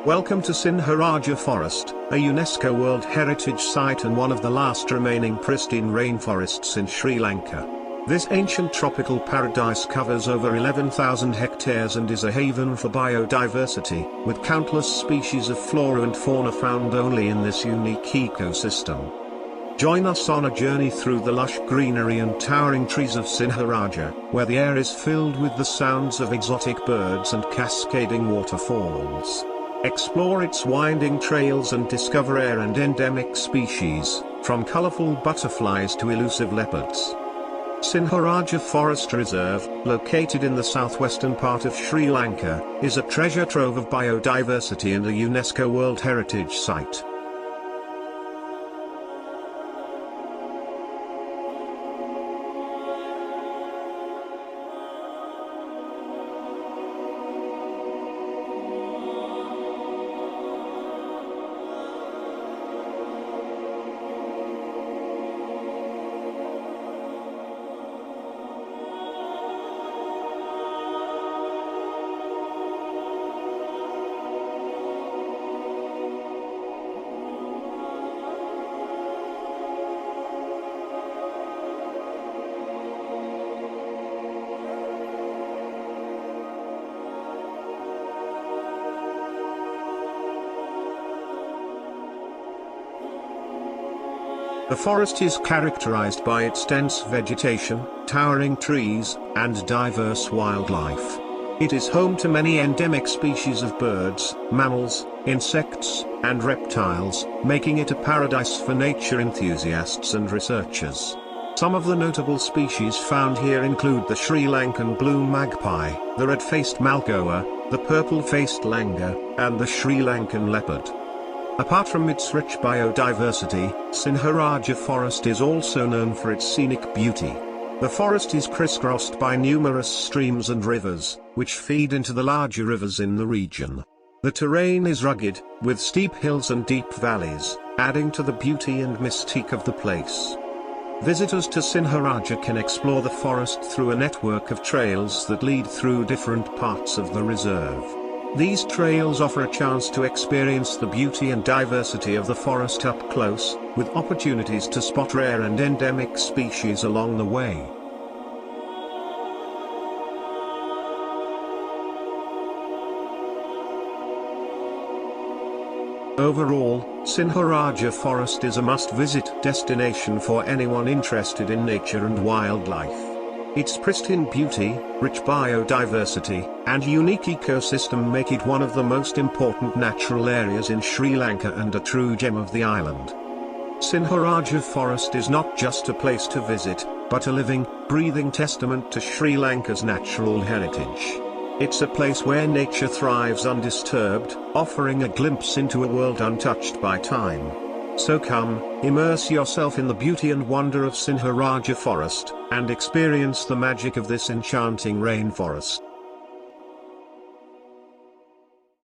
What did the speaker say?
Welcome to Sinharaja Forest, a UNESCO World Heritage Site and one of the last remaining pristine rainforests in Sri Lanka. This ancient tropical paradise covers over 11,000 hectares and is a haven for biodiversity, with countless species of flora and fauna found only in this unique ecosystem. Join us on a journey through the lush greenery and towering trees of Sinharaja, where the air is filled with the sounds of exotic birds and cascading waterfalls. Explore its winding trails and discover rare and endemic species, from colorful butterflies to elusive leopards. Sinharaja Forest Reserve, located in the southwestern part of Sri Lanka, is a treasure trove of biodiversity and a UNESCO World Heritage Site. The forest is characterized by its dense vegetation, towering trees, and diverse wildlife. It is home to many endemic species of birds, mammals, insects, and reptiles, making it a paradise for nature enthusiasts and researchers. Some of the notable species found here include the Sri Lankan blue magpie, the red-faced malgoa, the purple-faced langur, and the Sri Lankan leopard. Apart from its rich biodiversity, Sinharaja Forest is also known for its scenic beauty. The forest is crisscrossed by numerous streams and rivers, which feed into the larger rivers in the region. The terrain is rugged, with steep hills and deep valleys, adding to the beauty and mystique of the place. Visitors to Sinharaja can explore the forest through a network of trails that lead through different parts of the reserve. These trails offer a chance to experience the beauty and diversity of the forest up close, with opportunities to spot rare and endemic species along the way. Overall, Sinharaja Forest is a must-visit destination for anyone interested in nature and wildlife. Its pristine beauty, rich biodiversity, and unique ecosystem make it one of the most important natural areas in Sri Lanka and a true gem of the island. Sinharaja Forest is not just a place to visit, but a living, breathing testament to Sri Lanka's natural heritage. It's a place where nature thrives undisturbed, offering a glimpse into a world untouched by time. So come, immerse yourself in the beauty and wonder of Sinharaja Forest, and experience the magic of this enchanting rainforest.